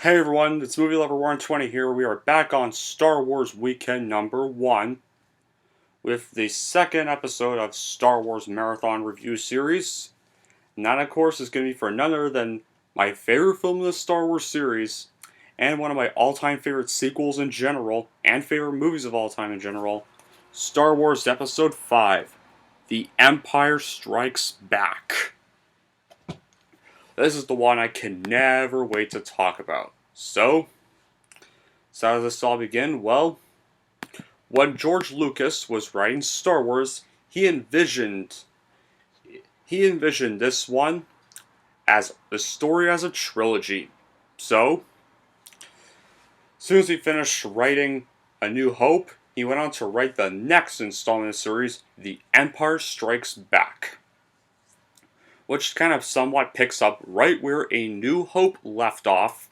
Hey everyone, it's Movie Lover 120 here. We are back on Star Wars Weekend number 1 with the second episode of Star Wars Marathon Review Series. And that, of course, is going to be for none other than my favorite film in the Star Wars series and one of my all-time favorite sequels in general and favorite movies of all time in general, Star Wars Episode 5, The Empire Strikes Back. This is the one I can never wait to talk about. So how does this all begin? Well, when George Lucas was writing Star Wars, he envisioned this one as the story as a trilogy. So, as soon as he finished writing A New Hope, he went on to write the next installment of the series, The Empire Strikes Back, which kind of somewhat picks up right where A New Hope left off.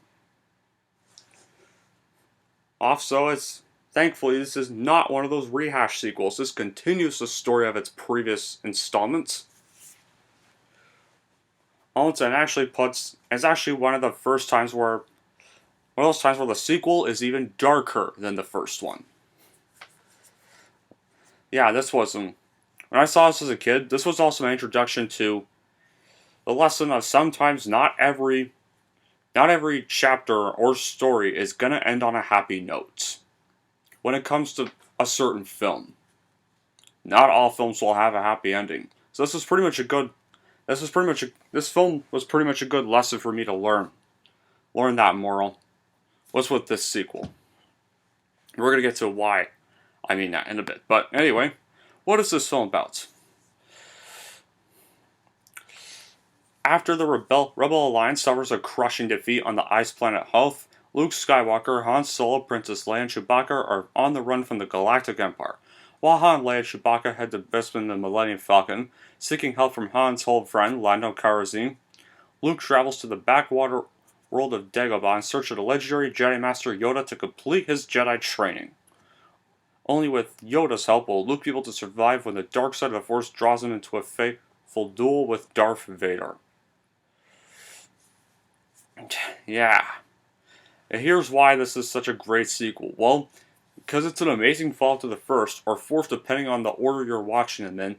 Thankfully, this is not one of those rehash sequels. This continues the story of its previous installments. It's actually one of the first times where the sequel is even darker than the first one. Yeah, when I saw this as a kid, this was also my introduction to the lesson of sometimes not every chapter or story is gonna end on a happy note. When it comes to a certain film, not all films will have a happy ending. So this film was pretty much a good lesson for me to learn that moral. What's with this sequel? We're gonna get to why I mean that in a bit. But anyway, what is this film about? After the Rebel Alliance suffers a crushing defeat on the ice planet Hoth, Luke Skywalker, Han Solo, Princess Leia, and Chewbacca are on the run from the Galactic Empire. While Han, Leia, and Chewbacca head to Bespin the Millennium Falcon, seeking help from Han's old friend, Lando Calrissian, Luke travels to the backwater world of Dagobah in search of the legendary Jedi Master Yoda to complete his Jedi training. Only with Yoda's help will Luke be able to survive when the dark side of the Force draws him into a fateful duel with Darth Vader. Yeah. And here's why this is such a great sequel. Well, because it's an amazing follow to the first, or fourth depending on the order you're watching them in,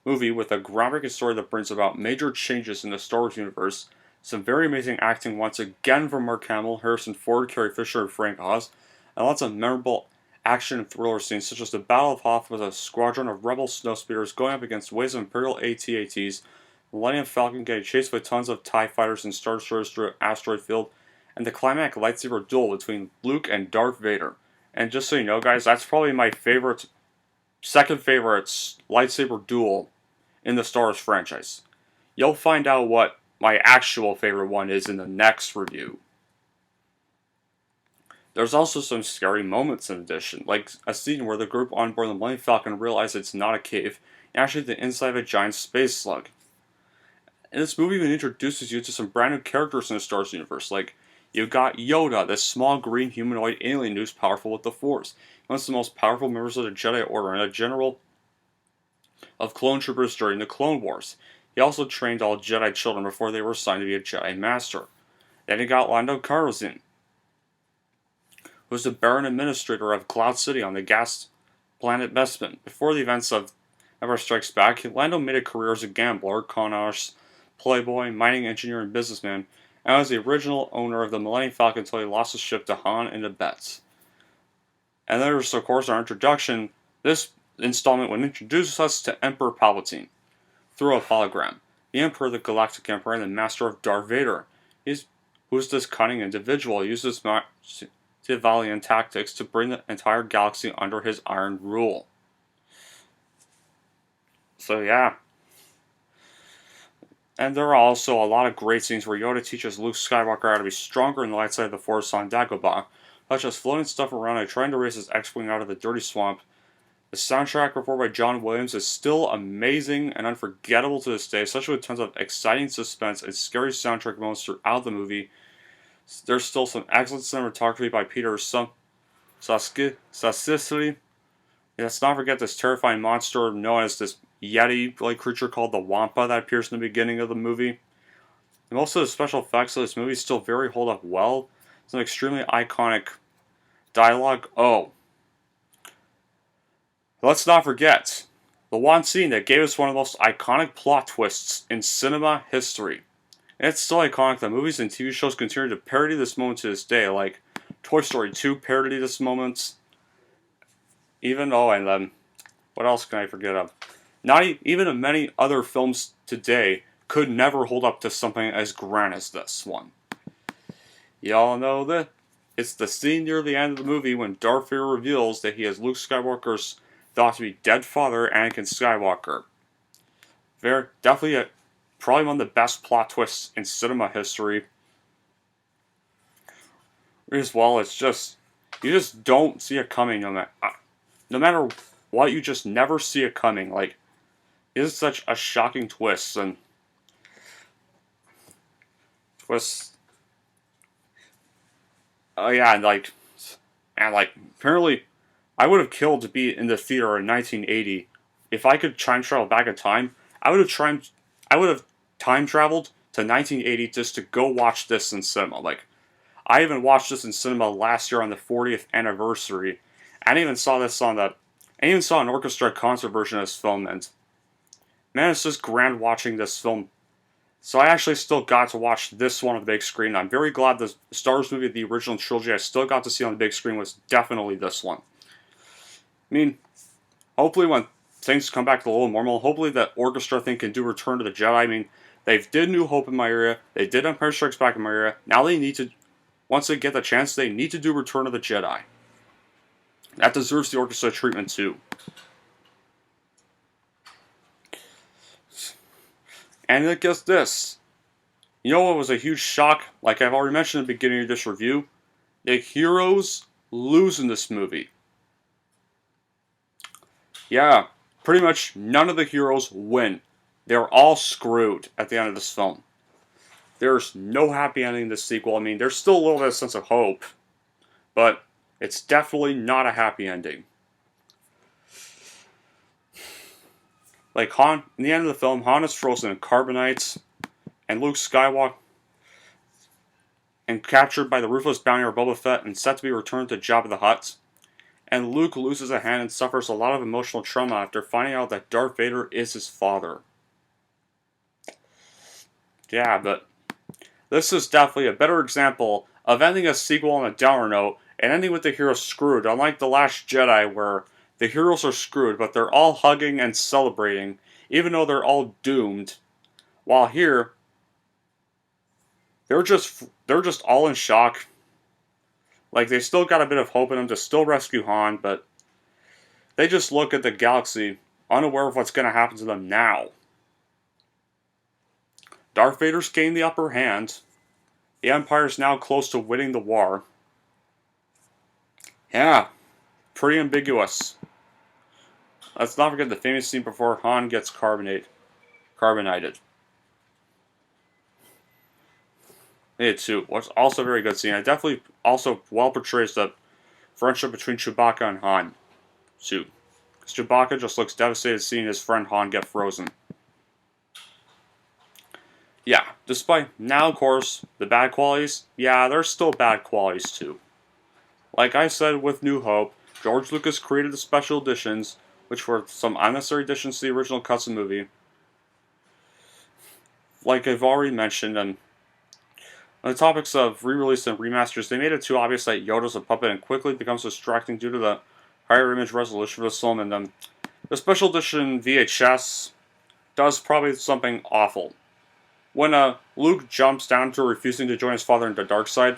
movie with a groundbreaking story that brings about major changes in the Star Wars universe, some very amazing acting once again from Mark Hamill, Harrison Ford, Carrie Fisher, and Frank Oz, and lots of memorable action and thriller scenes such as the Battle of Hoth with a squadron of rebel snowspeeders going up against waves of Imperial AT-ATs, Millennium Falcon getting chased by tons of TIE fighters and Star Destroyers through an asteroid field, and the climax lightsaber duel between Luke and Darth Vader. And just so you know, guys, that's probably my second favorite lightsaber duel in the Star Wars franchise. You'll find out what my actual favorite one is in the next review. There's also some scary moments in addition, like a scene where the group on board the Millennium Falcon realize it's not a cave, and actually the inside of a giant space slug. And this movie even introduces you to some brand new characters in the Star Wars universe, like you've got Yoda, this small green humanoid alien who's powerful with the Force. One of the most powerful members of the Jedi Order and a general of clone troopers during the Clone Wars. He also trained all Jedi children before they were assigned to be a Jedi Master. Then you got Lando Calrissian, who was the Baron Administrator of Cloud City on the gas planet Bespin. Before the events of Empire Strikes Back, Lando made a career as a gambler, con artist, playboy, mining engineer, and businessman, and was the original owner of the Millennium Falcon until he lost his ship to Han and the Bets. And there's, of course, our introduction. This installment would introduce us to Emperor Palpatine through a hologram. The Emperor of the Galactic Empire and the Master of Darth Vader. Who's this cunning individual? He uses Machiavellian tactics to bring the entire galaxy under his iron rule. So yeah. And there are also a lot of great scenes where Yoda teaches Luke Skywalker how to be stronger in the light side of the Force on Dagobah, such as floating stuff around and trying to race his X-Wing out of the dirty swamp. The soundtrack performed by John Williams is still amazing and unforgettable to this day, especially with tons of exciting suspense and scary soundtrack moments throughout the movie. There's still some excellent cinematography by Peter Sasisli. Let's not forget this terrifying monster known as this Yeti-like creature called the Wampa that appears in the beginning of the movie. And most of the special effects of this movie still hold up well. some extremely iconic dialogue. Oh, let's not forget the one scene that gave us one of the most iconic plot twists in cinema history. And it's so iconic that movies and TV shows continue to parody this moment to this day, like Toy Story 2 parodied this moment. What else can I forget of? Not even many other films today could never hold up to something as grand as this one. Y'all know that it's the scene near the end of the movie when Darth Vader reveals that he is Luke Skywalker's thought to be dead father, Anakin Skywalker. Probably one of the best plot twists in cinema history. As well, you just don't see it coming. No matter what, you just never see it coming. Like, it is such a shocking twist and twist. Oh yeah, apparently, I would have killed to be in the theater in 1980 if I could time travel back in time. I would have time traveled to 1980 just to go watch this in cinema. Like, I even watched this in cinema last year on the 40th anniversary. I even saw an orchestra concert version of this film, and man, it's just grand watching this film. So I actually still got to watch this one on the big screen. I'm very glad the Star Wars movie, the original trilogy, I still got to see on the big screen was definitely this one. I mean, hopefully when things come back to a little normal, hopefully that orchestra thing can do Return to the Jedi. I mean, they did New Hope in my area, they did Empire Strikes Back in my area. Now they need to, once they get the chance, they need to do Return of the Jedi. That deserves the orchestra treatment too. And I guess this. You know what was a huge shock? Like I've already mentioned at the beginning of this review, the heroes lose in this movie. Yeah, pretty much none of the heroes win. They're all screwed at the end of this film. There's no happy ending in this sequel. I mean, there's still a little bit of sense of hope, but it's definitely not a happy ending. Like Han, in the end of the film, Han is frozen in carbonite, and Luke Skywalker and captured by the ruthless bounty of Boba Fett and set to be returned to Jabba the Hutt. And Luke loses a hand and suffers a lot of emotional trauma after finding out that Darth Vader is his father. Yeah, but this is definitely a better example of ending a sequel on a downer note and ending with the heroes screwed, unlike The Last Jedi where the heroes are screwed, but they're all hugging and celebrating, even though they're all doomed. While here, they're just all in shock. Like, they still got a bit of hope in them to still rescue Han, but they just look at the galaxy, unaware of what's going to happen to them now. Darth Vader's gained the upper hand. The Empire's now close to winning the war. Yeah, pretty ambiguous. Let's not forget the famous scene before Han gets carbonated. It too. What's also a very good scene. It definitely also well portrays the friendship between Chewbacca and Han too. Because Chewbacca just looks devastated seeing his friend Han get frozen. Yeah, despite now, of course, the bad qualities, yeah, there's still bad qualities too. Like I said with New Hope, George Lucas created the special editions, which were some unnecessary additions to the original cuts of the movie. Like I've already mentioned, and on the topics of re-release and remasters, they made it too obvious that Yoda's a puppet and quickly becomes distracting due to the higher image resolution of the film, and the special edition VHS does probably something awful. When Luke jumps down to refusing to join his father in the dark side,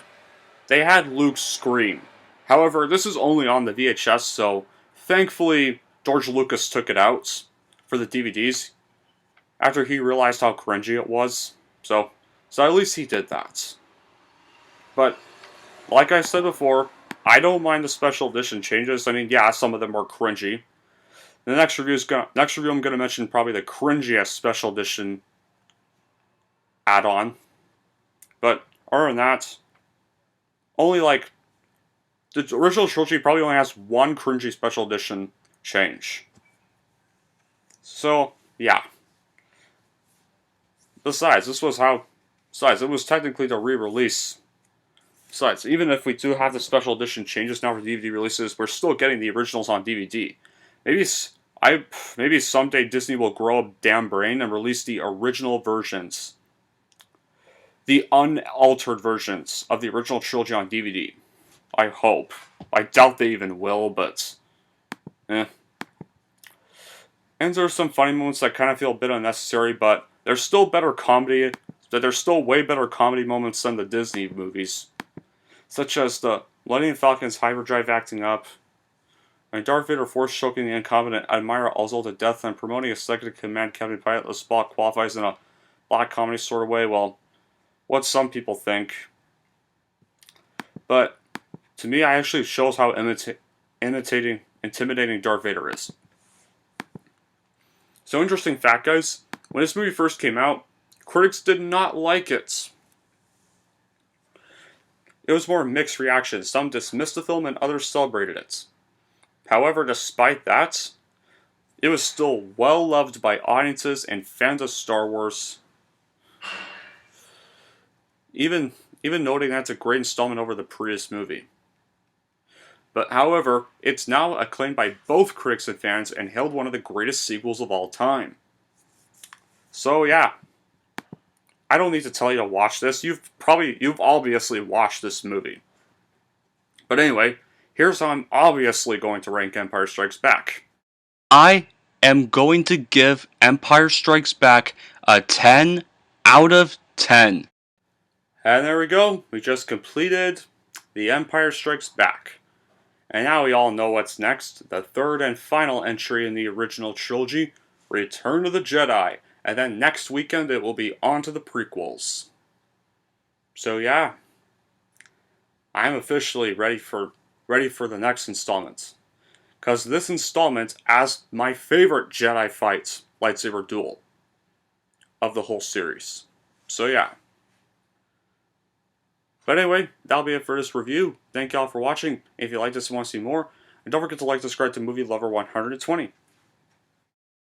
they had Luke scream. However, this is only on the VHS, so thankfully George Lucas took it out for the DVDs after he realized how cringy it was. So at least he did that. But like I said before, I don't mind the special edition changes. I mean, yeah, some of them were cringy. The next review I'm going to mention probably the cringiest special edition add-on. But other than that, only like the original trilogy probably only has one cringy special edition change. So yeah. Besides, it was technically the re-release. Besides, even if we do have the special edition changes now for DVD releases, we're still getting the originals on DVD. Maybe someday Disney will grow a damn brain and release the original versions, the unaltered versions of the original trilogy on DVD. I hope. I doubt they even will, but eh. And there's some funny moments that kind of feel a bit unnecessary, but there's still better comedy. There's still way better comedy moments than the Disney movies, such as the Millennium Falcon's hyperdrive acting up, and Darth Vader force choking the incompetent Admiral Ozzel to death and promoting a second-in-command Captain Pilot. Spock qualifies in a black comedy sort of way. Well, what some people think, but to me, it actually shows how intimidating Darth Vader is. So, interesting fact, guys. When this movie first came out, critics did not like it. It was more mixed reactions. Some dismissed the film and others celebrated it. However, despite that, it was still well loved by audiences and fans of Star Wars. Even noting that it's a great installment over the previous movie. But however, it's now acclaimed by both critics and fans and hailed one of the greatest sequels of all time. So yeah, I don't need to tell you to watch this. You've obviously watched this movie. But anyway, here's how I'm obviously going to rank Empire Strikes Back. I am going to give Empire Strikes Back a 10 out of 10. And there we go. We just completed The Empire Strikes Back. And now we all know what's next. The third and final entry in the original trilogy, Return of the Jedi. And then next weekend it will be on to the prequels. So yeah, I'm officially ready for the next installment. Because this installment has my favorite Jedi fight lightsaber duel of the whole series. So yeah. But anyway, that'll be it for this review. Thank y'all for watching. If you like this and want to see more, and don't forget to like and subscribe to Movie Lover 120.